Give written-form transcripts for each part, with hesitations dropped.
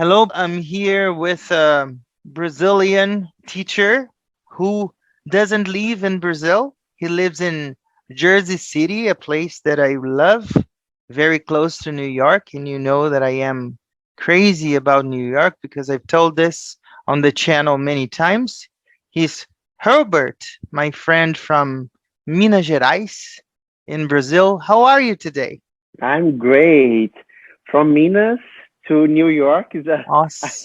Hello, I'm here with a Brazilian teacher who doesn't live in Brazil. He lives in Jersey City, a place that I love, very close to New York. And you know that I am crazy about New York because I've told this on the channel many times. He's Helbert, my friend from Minas Gerais in Brazil. How are you today? I'm great. From Minas to New York is a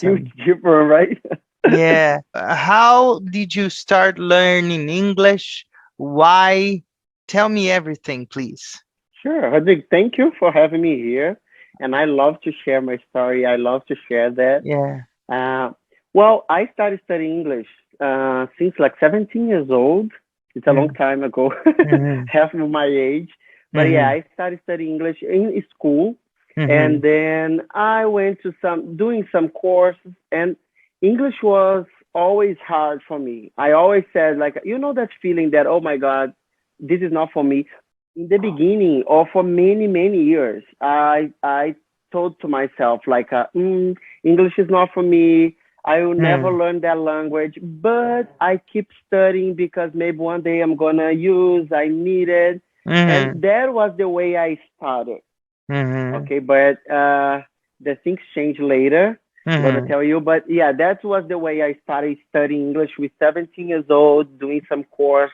huge Awesome. difference, right? Yeah. How did you start learning English? Why? Tell me everything, please. Sure, Rodrigo, thank you for having me here. And I love to share my story. I love to share that. Yeah. Uh, well, I started studying English since like 17 years old. It's a long Mm-hmm. time ago, Mm-hmm. half of my age. But yeah, I started studying English in school. Mm-hmm. And then I went to doing some courses, and English was always hard for me. I always said, like, that feeling that, oh my God, this is not for me. In the beginning, or for many, many years, I told to myself, like, English is not for me. I will never Mm-hmm. learn that language, but I keep studying because maybe one day I'm gonna use, I need it. Mm-hmm. And that was the way I started. Mm-hmm. Okay, but the things change later. I'm gonna Mm-hmm. tell you, but yeah, that was the way I started studying English with 17 years old, doing some course,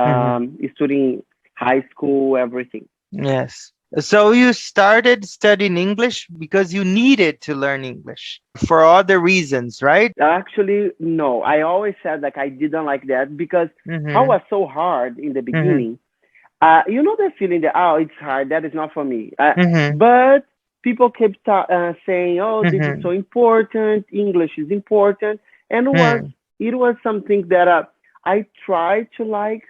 Mm-hmm. studying high school, everything. Yes. So you started studying English because you needed to learn English for other reasons, right? Actually, no, I always said like I didn't like that because how Mm-hmm. was so hard in the Mm-hmm. beginning. You know that feeling that oh, it's hard, that is not for me. Mm-hmm. But people kept saying, oh, this is Mm-hmm. so important. English is important, and it was something that I tried to like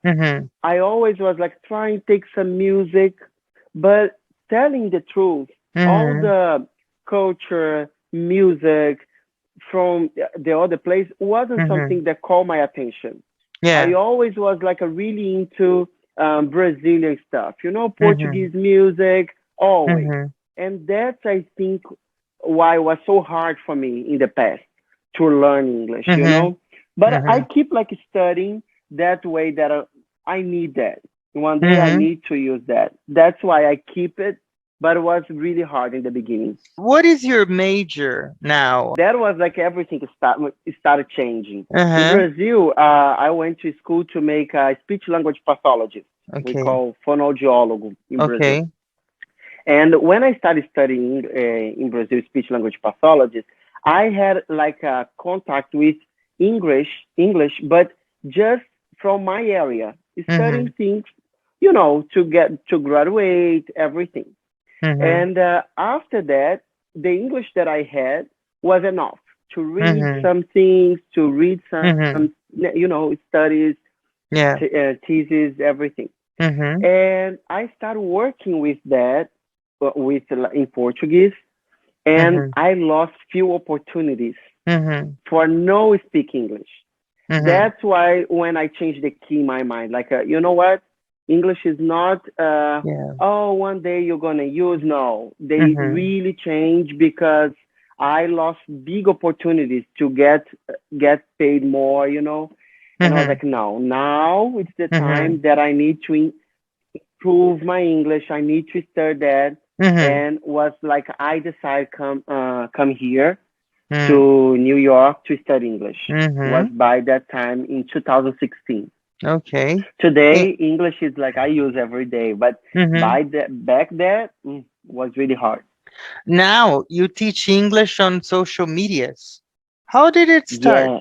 Mm-hmm. I always was like trying to take some music, but telling the truth, all Mm-hmm. the culture, music from the other place wasn't Mm-hmm. something that caught my attention. I Yeah. always was like a really into Brazilian stuff, Mm-hmm. Portuguese music, always. Mm-hmm. And that's, I think, why it was so hard for me in the past to learn English. Mhm, But I mhm, keep like studying that way that I need that. One day I mhm. need to use that. That's why I keep it, but it was really hard in the beginning. What is your major now? That was like everything started changing. In Uh-huh. Brazil, I went to school to make a speech language pathologist. We Okay. call fonoaudiólogo in Brazil. Okay. And when I started studying in Brazil speech language pathologist, I had like a contact with English, but just from my area, studying Mhm, things, to get to graduate, everything. mhm, And after that, the English that I had was enough to read mhm, some things, to read some, mhm. studies, Yeah. theses, everything. Mhm, And I started working with that, in Portuguese, and mhm, I lost few opportunities mhm, for no speak English. mhm. That's why when I changed the key in my mind, like, you know what? English is not, Yeah. oh, one day you're going to use. No, they Mhm, really changed because I lost big opportunities to get paid more. And I was mhm, like, no, now it's the time mhm, that I need to improve my English. I need to start that. mhm, And was like, I decided come here mhm, to New York to study English. Was mhm. by that time in 2016. Okay. Today, Eh, English is like I use every day, but mhm. back there was really hard. Now you teach English on social medias. How did it start? Yeah.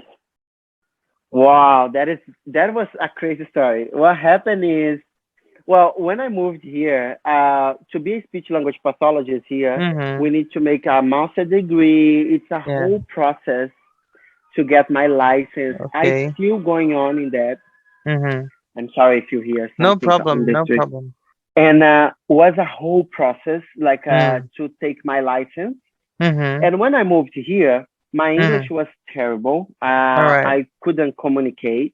Wow, that was a crazy story. What happened is, well, when I moved here, to be a speech language pathologist here, we Mhm. need to make a master degree. It's a Yeah. whole process to get my license. I Okay. still going on in that. Mhm. I'm sorry if you hear No something in problem. the No street. problem. And was a whole process like Mm. to take my license. Mhm. And when I moved here, my English Mhm. was terrible. All right. I couldn't communicate.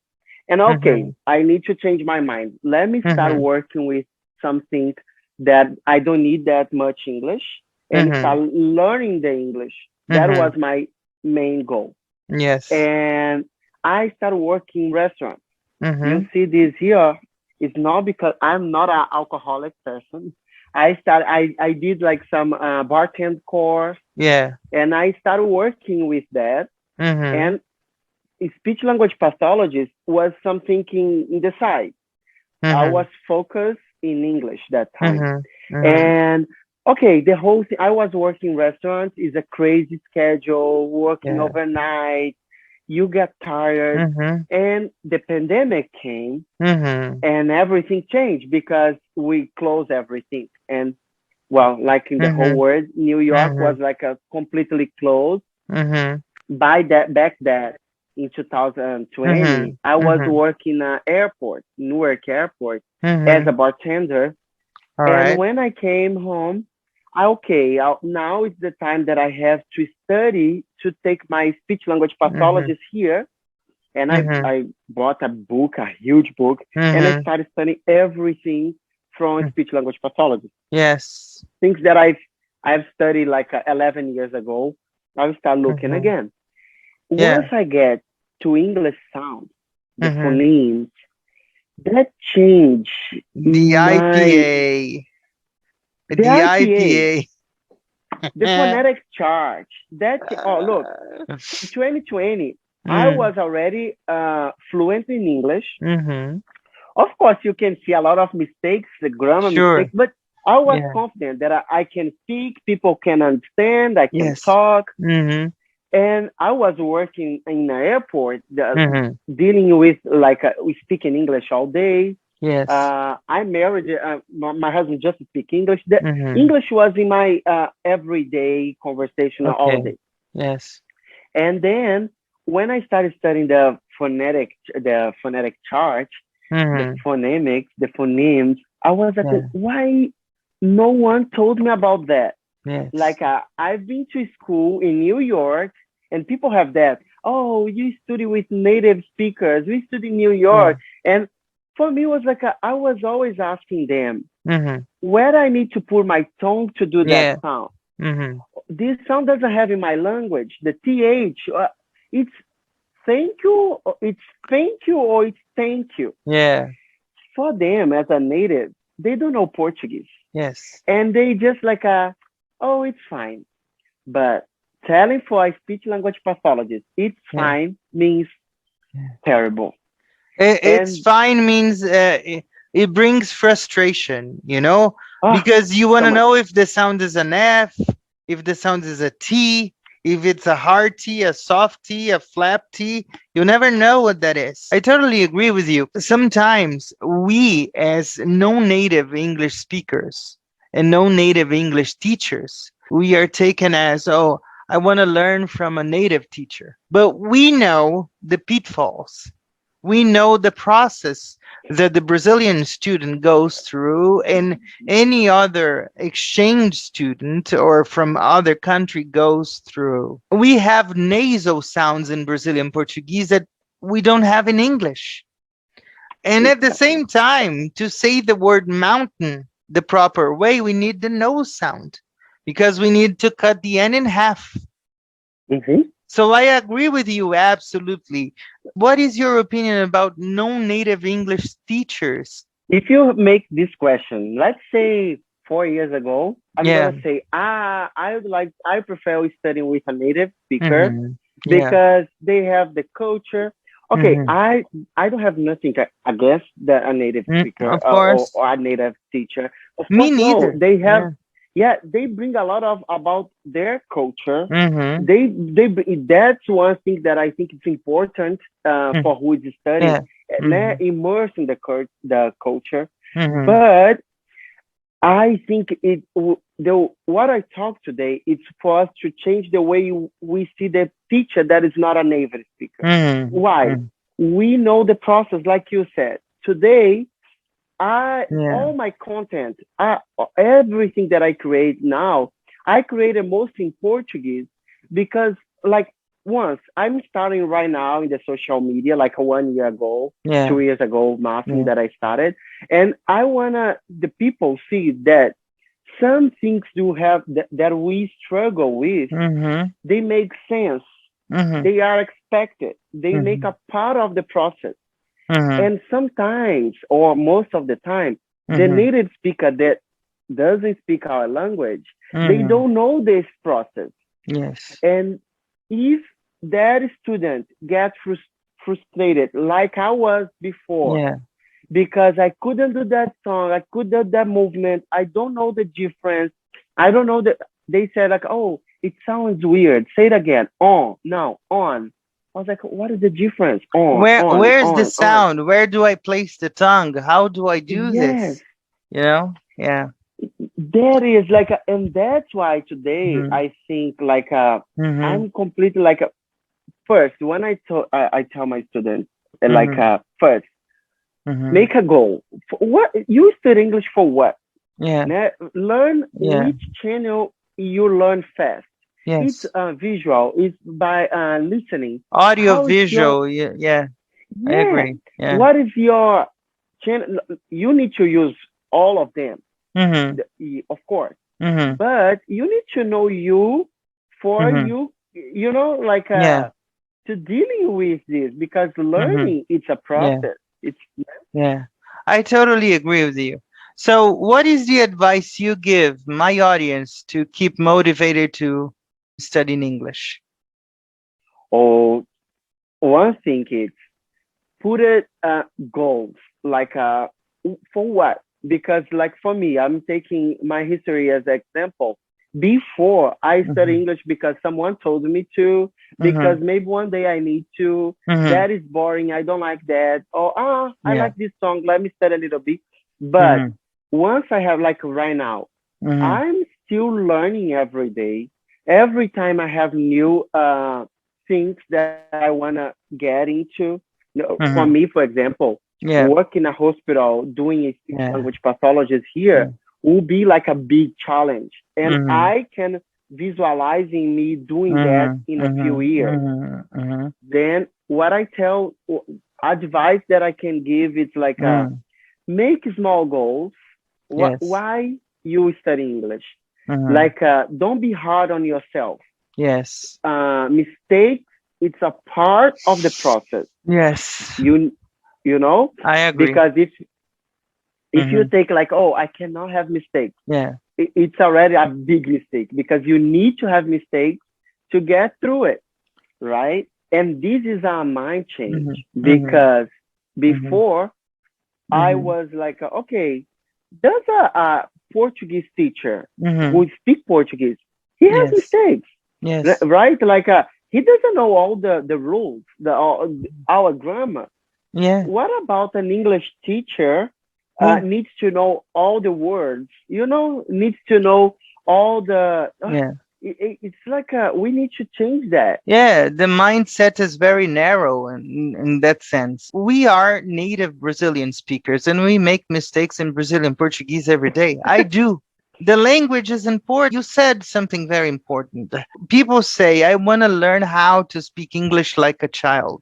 And okay, Mhm. I need to change my mind. Let me start Mhm. working with something that I don't need that much English. and Mhm. start learning the English. That was Mhm. my main goal. Yes. And I started working in restaurants. You Mhm. see, this here is not because I'm not an alcoholic person. I did like some bartend course, Yeah. and I started working with that. Mhm. And speech language pathologist was something in the side. I was Mhm. focused in English that time. Mhm. Mhm. And okay, the whole thing, I was working restaurants, is a crazy schedule, working Yeah. overnight, you get tired. Mhm. And the pandemic came Mhm. and everything changed because we closed everything. And well, like in the whole Mhm. world, New York was Mhm. like a completely closed. Mhm. By that, back then in 2020, Mhm. I was Mhm. working at airport, Newark Airport, as a Mhm. bartender. All And right. when I came home, okay, now it's the time that I have to study to take my speech language Mhm. pathologist here. And Mhm. I bought a book, a huge book, and I Mhm. started studying everything from Mm. speech language pathology. Yes. Things that I've studied like 11 years ago, I'll start looking Mhm. again. Once Yeah. I get to English sound, the Mhm. phonemes, that change The my IPA. the The IPA, IPA. the phonetic chart. Oh look, in 2020, I Mm. was already fluent in English. Mhm. Of course, you can see a lot of mistakes, the grammar Sure. mistakes, but I was Yeah. confident that I can speak, people can understand, I can Yes. talk. Mhm. And I was working in an airport, Mhm. dealing with like we speak in English all day. Yes. I married my husband just speak English. The Mhm. English was in my everyday conversation all Okay. day. Yes. And then when I started studying the phonetic chart, the Mhm. phonemics, the phonemes, I was like, Yeah. why no one told me about that? Yes. Like I've been to school in New York, and people have that. Oh, you study with native speakers. We study in New Yeah. York, and for me, it was like I was always asking them Mhm. where I need to put my tongue to do that Yeah. sound. Mhm. This sound doesn't have in my language. The th, it's thank you, it's thank you, or it's thank you. Yeah. For them as a native, they don't know Portuguese, Yes. and they just like oh, it's fine. But telling for a speech language pathologist, it's Yeah. fine means Yeah. terrible. It's And fine means it brings frustration, ah, because you so want to much. know if the sound is an F, if the sound is a T, if it's a hard T, a soft T, a flap T. You never know what that is. I totally agree with you. Sometimes we, as no native English speakers and no native English teachers, we are taken as, oh, I want to learn from a native teacher. But we know the pitfalls, we know the process that the Brazilian student goes through and any other exchange student or from other country goes through. We have nasal sounds in Brazilian Portuguese that we don't have in English. And at the Exactly. same time, to say the word mountain the proper way, we need the nose sound because we need to cut the N in half. Hmm. So I agree with you absolutely. What is your opinion about non-native English teachers? If you make this question, let's say 4 years ago, I'm Yeah. gonna say, I prefer studying with a native speaker Mm-hmm. Yeah. because they have the culture. Okay, Mm-hmm. I don't have nothing against a native speaker Of course. or a native teacher. Of Me course, no, neither. they have. Yeah. Yeah, they bring a lot of about their culture. Mm-hmm. That's one thing that I think is important for who is studying, Yeah. Mm-hmm. immerse in the culture. Mm-hmm. But I think the what I talk today it's for us to change the way we see the teacher that is not a native speaker. Why? Mm-hmm. We know the process, like you said. Today, I Yeah. all my content, everything that I create now, I created mostly in Portuguese because, like, once I'm starting right now in the social media, like 1 year ago, Yeah. 2 years ago, maximum Yeah. that I started, and I wanna the people see that some things do have that we struggle with, Mm-hmm. they make sense. Mm-hmm. They are expected. They make Mm-hmm. a part of the process. Mm-hmm. And sometimes, or most of the time, the Mm-hmm. native speaker that doesn't speak our language, they Mm-hmm. don't know this process. Yes. And if that student gets frustrated, like I was before, Yeah. because I couldn't do that song, I couldn't do that movement, I don't know the difference, I don't know that. They said like, oh, it sounds weird. Say it again. On, no, on. I was like, what is the difference? On, on, Where's the on, on. sound? Where do I place the tongue? How do I do Yes, this? You know? Yeah. that is like, and that's why today Mm-hmm. I think like, Mm-hmm. I'm completely like, first when I tell my students like, Mm-hmm. first Mm-hmm. make a goal. For what you study English for? What? Yeah. Learn Yeah. which channel you learn fast. It's Yes. visual. It's by listening. Audio, How is your, visual. Yeah. Yeah. I yeah? agree. Yeah. What is your channel? You need to use all of them, Mm-hmm. of course, Mm-hmm. but you need to know you for Mm-hmm. you. You know, like Yeah. to dealing with this, because Mm-hmm. learning it's a Yeah. process. It's Yeah. I totally agree with you. So, what is the advice you give my audience to keep motivated to studying English? oh, one thing is put it goals like for what? Because like for me, I'm taking my history as an example. Before I study Mm-hmm. English because someone told me to, because Mm-hmm. maybe one day I need to. Mm-hmm. That is boring. I don't like that. Or I Yeah. like this song. Let me study a little bit. But Mm-hmm. once I have like right now, Mm-hmm. I'm still learning every day. Every time I have new things that I wanna get into. For me, Mm-hmm. for example, Yeah. work in a hospital doing a speech Yeah. language pathologist here Yeah. will be like a big challenge. And Mm-hmm. I can visualizing me doing that Mm-hmm. in a few Mm-hmm. years. Mm-hmm. Mm-hmm. Then what I tell advice that I can give is like Mm-hmm. make small goals. Yes. Why you study English? Mm-hmm. Like don't be hard on yourself. Yes. Mistakes, it's a part of the process. Yes. You you know, I agree. because if you Mm-hmm. take like, oh, I cannot have mistakes, Yeah. it's already a big mistake, because you need to have mistakes to get through it, right? And this is a mind change, Mm-hmm. Mm-hmm. because Mm-hmm. before I Mm-hmm. was like, okay, there's a Portuguese teacher Mm-hmm. who speaks Portuguese. He has Yes. mistakes, Yes. right? Like he doesn't know all the rules, our grammar. Yeah. What about an English teacher Who? needs to know all the words, needs to know all the, Yeah. it's like we need to change that. Yeah, the mindset is very narrow in that sense. We are native Brazilian speakers and we make mistakes in Brazilian Portuguese every day. I do. The language is important. You said something very important. People say, I want to learn how to speak English like a child.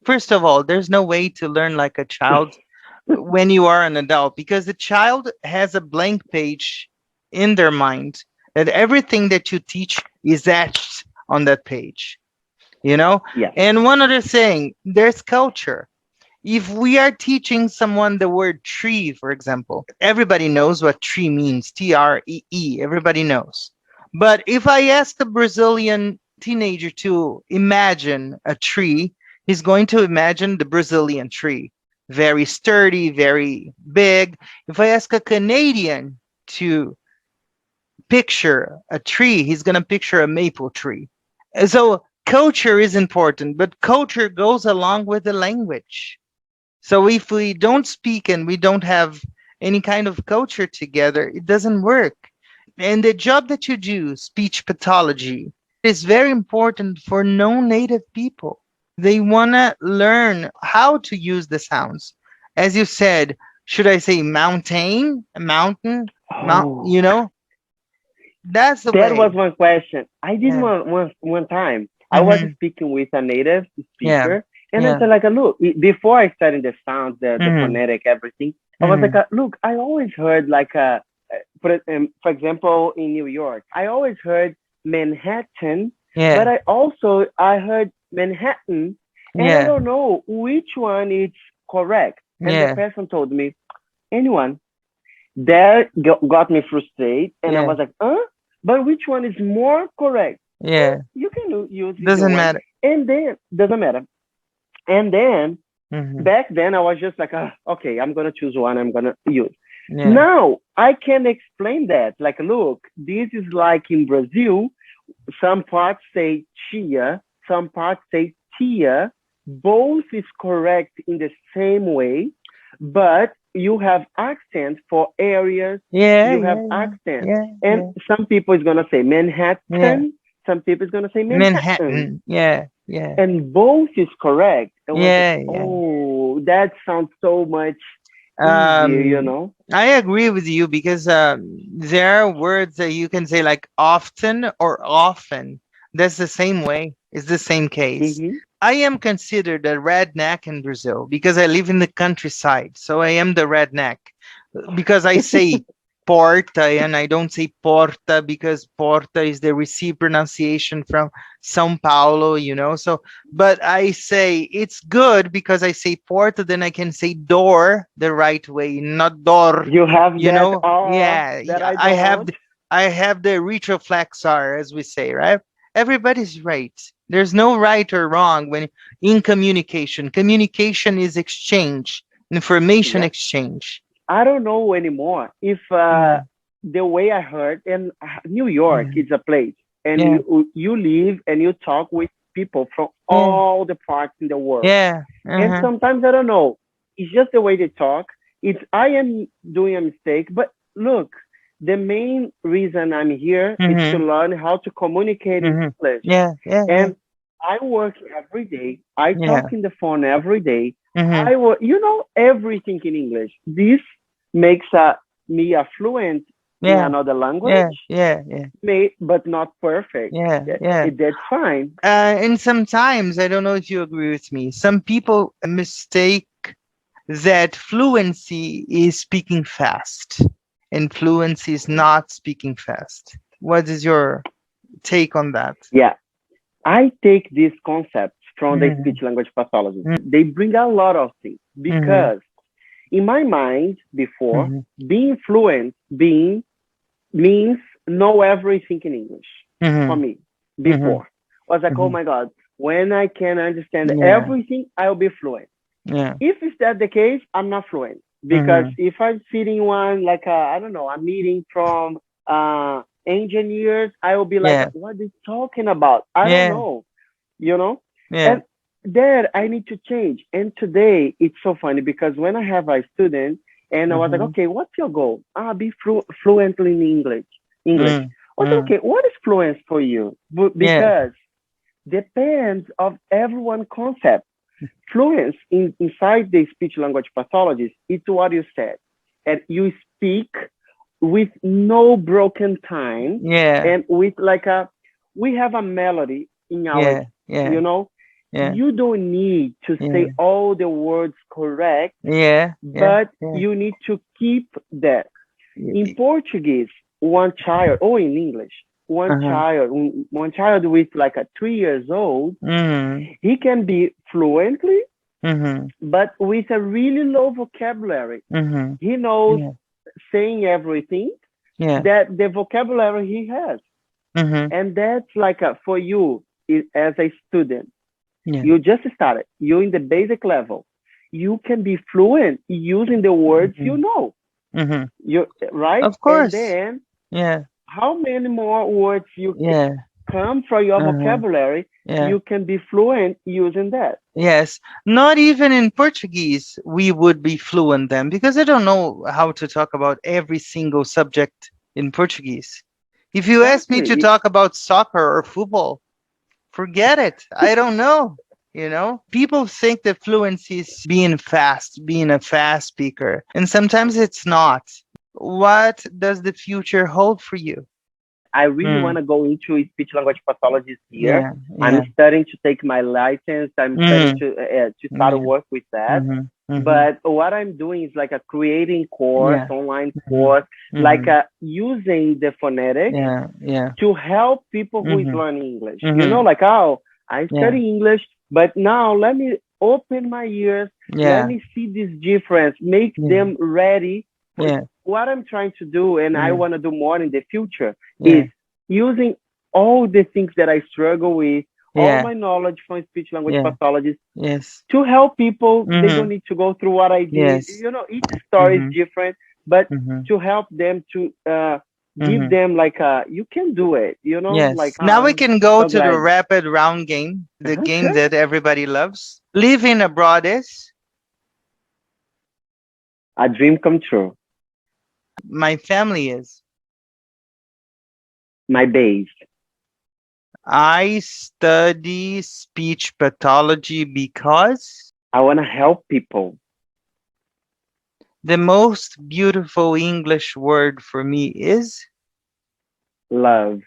First of all, there's no way to learn like a child when you are an adult because the child has a blank page in their mind that everything that you teach is etched on that page, you know. Yes. And one other thing, there's culture. If we are teaching someone the word tree, for example, everybody knows what tree means, tree, everybody knows. But if I ask a Brazilian teenager to imagine a tree, he's going to imagine the Brazilian tree, very sturdy, very big. If I ask a Canadian to picture a tree, he's going to picture a maple tree. So culture is important, but culture goes along with the language. So if we don't speak and we don't have any kind of culture together, it doesn't work. And the job that you do, speech pathology, is very important for non-native people. They want to learn how to use the sounds. As you said, should I say mountain, mountain, Oh, that's the that was way. one question. I did Yeah. one time. I was Mm-hmm. speaking with a native Yeah. speaker, and I Yeah. said like, look, before I studied the sounds, the Mm-hmm. phonetic, everything, I was like, Mm-hmm. look, I always heard like for example, in New York, I always heard Manhattan, but Yeah. I heard Manhattan, and I Yeah. don't know which one is correct. And the Yeah. person told me, anyone. That got me frustrated, and I Yeah. was like, huh? But which one is more correct? Yeah. You can use either Doesn't one. matter. And then, doesn't matter. And then, Hmm. back then, I was just like, okay, I'm going to choose one I'm going to use. Yeah. Now, I can explain that. Like, look, this is like in Brazil, some parts say chia, some parts say tia. Both is correct in the same way, but you have accent for areas. Yeah. You have Yeah. accent, Yeah. and Yeah. some people is gonna say Yeah. Manhattan. Some people is gonna say Manhattan, Manhattan. Yeah. Yeah. and both is correct. I was like, Yeah. Yeah. oh, that sounds so much easier, Um, I agree with you because there are words that you can say like often or often. That's the same way. It's the same case. Mm-hmm. I am considered a redneck in Brazil because I live in the countryside. So I am the redneck because I say porta and I don't say porta because porta is the received pronunciation from São Paulo, So, but I say it's good because I say porta, then I can say door the right way, not door, You have that Yeah, that I I have don't. I have the retroflexor, as we say, right? Everybody's right. There's no right or wrong when in communication. Communication is exchange, information Yeah. exchange. I don't know anymore if Yeah. the way I heard, and New York Yeah. is a place, and Yeah. you live and you talk with people from Yeah. all the parts in the world. Yeah. And Uh-huh. sometimes I don't know. It's just the way they talk. It's I am doing a mistake, but look, the main reason I'm here is to Mhm. learn how to communicate in Mhm. English. Yeah. Yeah. Yeah. And I work every day. I Yeah. talk in the phone every day. Mhm. I work, everything in English. This makes me a fluent in Yeah. another Yeah. language, Yeah. Yeah. but not perfect. Yeah. Yeah. That's fine. And sometimes I don't know if you agree with me. Some people mistake that fluency is speaking fast, and fluency is not speaking fast. What is your take on that? Yeah, I take these concepts from the speech Mhm. language pathology. They bring a lot of things Mhm. because in my mind before, Mhm. being fluent being means know everything in English for Mhm. me Mhm. before. I was like, oh Mhm. my God, when I can understand Yeah. everything, I'll be fluent. Yeah. If it's that the case, I'm not fluent because Mhm. if I'm sitting one like I don't know, a meeting from engineers, I will be like, Yeah. what are they talking about? I don't Yeah. know, you know. Yeah. And there I need to change. And today it's so funny because when I have a student and I was like, Mhm. okay, what's your goal? Be fluently in English. English. Mm. I was like, Mm. okay, what is fluence for you? Yeah. Because depends of everyone concept. Fluence inside the speech language pathologist, it's what you said. And you speak with no broken time Yeah. and with we have a melody in our, Yeah. Yeah. you know, Yeah. you don't need to say Yeah. all the words correct, Yeah. Yeah. but Yeah. you need to keep that. In Y- Portuguese, one child, or in English, Uh-huh. one child with like a 3 years old, Mhm. he can be fluently, Mhm. but with a really low vocabulary. Mhm. He knows Yeah. saying everything Yeah. that the vocabulary he has. Mhm. And that's for you as a student. Yeah. You just started. You're in the basic level. You can be fluent using the words you Mhm. know. Mhm. You right? Of And course. then Yeah. how many more words you Yeah. come from your Uh-huh. vocabulary, Yeah. you can be fluent using that. Yes. Not even in Portuguese we would be fluent then because I don't know how to talk about every single subject in Portuguese. If you ask me to Exactly. talk about soccer or football, forget it. I don't know. People think that fluency is being fast, being a fast speaker, and sometimes it's not. What does the future hold for you? I really want Mm, to go into speech language pathology this year. yeah, I'm yeah. studying to take my license. I'm studying Mm, to start yeah. work with that. Mm-hmm. Mhm. But what I'm doing is like a creating course, Yeah. online Mhm. course, like Mhm. using the phonetics Yeah. Yeah. to help people who is Mhm. learning English. Mhm. Like, oh, I Yeah. study English, but now let me open my ears, let Yeah. me see this difference, make Yeah. them ready. Yeah. What I'm trying to do, and I Yeah. want to do more in the future, is Yeah. using all the things that I struggle with, all Yeah. my knowledge from speech language Yeah. pathologists Yes. to help people. They don't Mhm. need to go through what I did. Yes. Each story is Mhm. different, but Mhm. to help them to give Mhm. them like you can do it. Like Yes. Now we I'm can go so to the glad. rapid round game, the game Sure. that everybody loves. Living abroad is A dream come true. my family is. My base. I study speech pathology because I want to help people. the most beautiful English word for me is Love.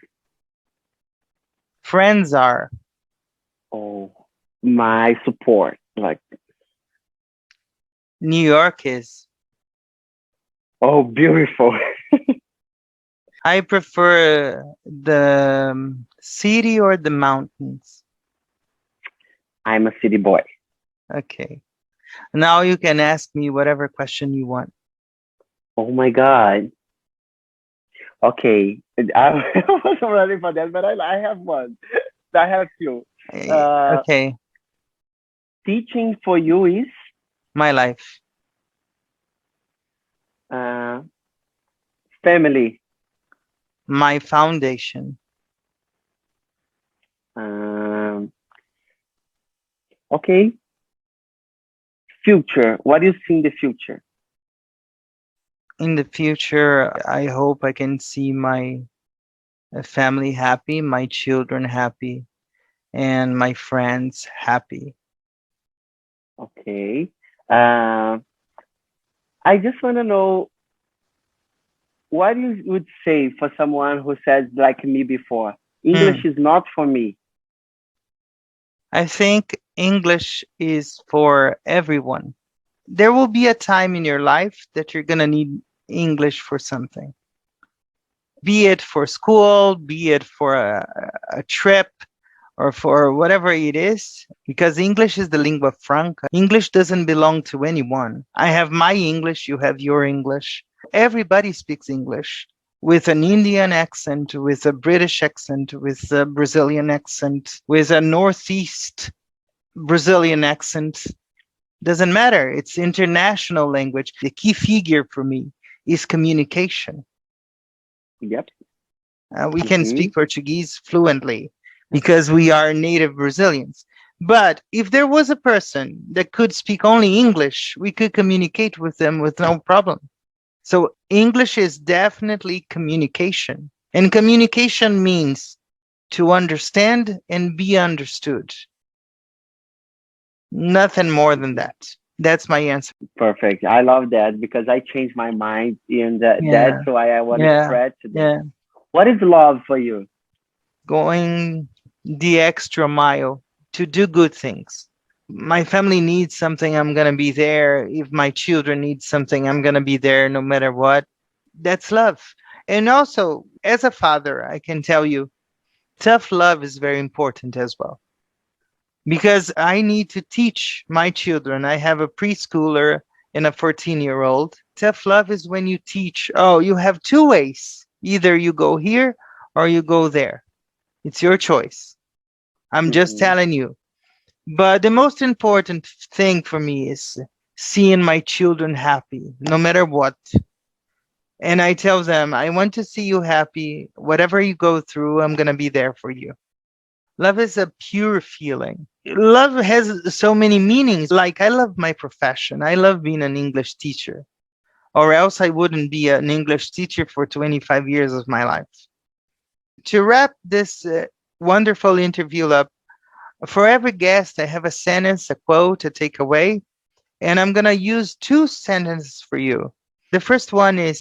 friends are. Oh, my support. Like, New York is. oh, beautiful. I prefer the city or the mountains. I'm a city boy. Okay. Now you can ask me whatever question you want. Oh my God. Okay. I wasn't ready for that, but I have one. I have two. Uh, Okay. Teaching for you is My life, uh, family. my foundation, Um, okay. Future. What do you see in the future? in the future, I hope I can see my family happy, my children happy, and my friends happy. Okay. Uh, I just want to know what you would say for someone who said like me before, English Hmm. is not for me. I think English is for everyone. There will be a time in your life that you're going to need English for something, be it for school, be it for a trip, or for whatever it is, because English is the lingua franca. English doesn't belong to anyone. I have my English, you have your English. Everybody speaks English with an Indian accent, with a British accent, with a Brazilian accent, with a Northeast Brazilian accent. Doesn't matter. It's international language. The key figure for me is communication. Yep. We can Mm-hmm. speak Portuguese fluently because we are native Brazilians. But if there was a person that could speak only English, we could communicate with them with no problem. So English is definitely communication. And communication means to understand and be understood. Nothing more than Mm-hmm. that. That's my answer. Perfect. I love that because I changed my mind, and that's Yeah, why I want to yeah, spread to them. yeah. What is love for you? Going the extra mile to do good things. My family needs something, I'm going to be there. If my children need something, I'm going to be there no matter what. That's love. And also, as a father, I can tell you, tough love is very important as well. Because I need to teach my children. I have a preschooler and a 14-year-old. Tough love is when you teach, oh, you have two ways. Either you go here or you go there. It's your choice. I'm just Mm-hmm. telling you. But the most important thing for me is seeing my children happy, no matter what. And I tell them, I want to see you happy. Whatever you go through, I'm going to be there for you. Love is a pure feeling. Love has so many meanings. Like, I love my profession. I love being an English teacher, or else I wouldn't be an English teacher for 25 years of my life. To wrap this wonderful interview up, for every guest, I have a sentence, a quote, a takeaway, and I'm going to use two sentences for you. The first one is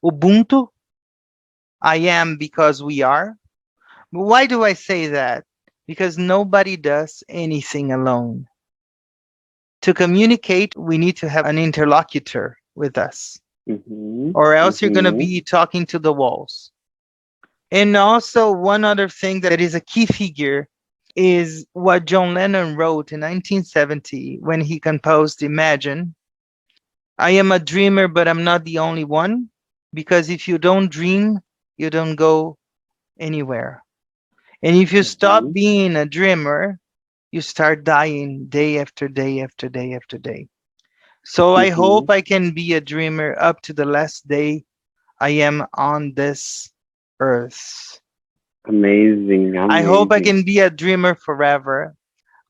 Ubuntu, I am because we are. Why do I say that? Because nobody does anything alone. To communicate, we need to have an interlocutor with us, Mhm. or else you're going to Mhm. be talking to the walls. And also, one other thing that is a key figure is what John Lennon wrote in 1970 when he composed Imagine. I am a dreamer, but I'm not the only one, because if you don't dream, you don't go anywhere. And if you stop Mhm. being a dreamer, you start dying day after day after day after day. So I hope Mhm. I can be a dreamer up to the last day I am on this earth. Amazing. I hope I Amazing. can be a dreamer forever.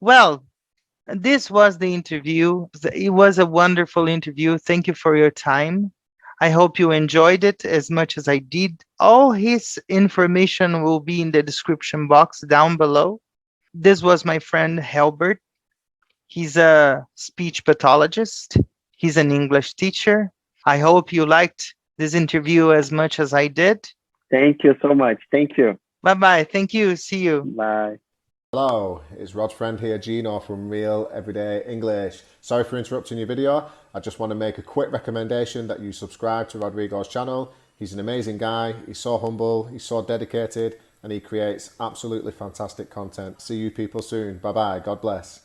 Well, this was the interview. It was a wonderful interview. Thank you for your time. I hope you enjoyed it as much as I did. All his information will be in the description box down below. This was my friend Helbert. He's a speech pathologist. He's an English teacher. I hope you liked this interview as much as I did. Thank you so much. Thank you. Bye bye. Thank you. See you. Bye. Hello, it's Rod's friend here, Gino from Real Everyday English. Sorry for interrupting your video. I just want to make a quick recommendation that you subscribe to Rodrigo's channel. He's an amazing guy, he's so humble, he's so dedicated, and he creates absolutely fantastic content. See you people soon. Bye bye, God bless.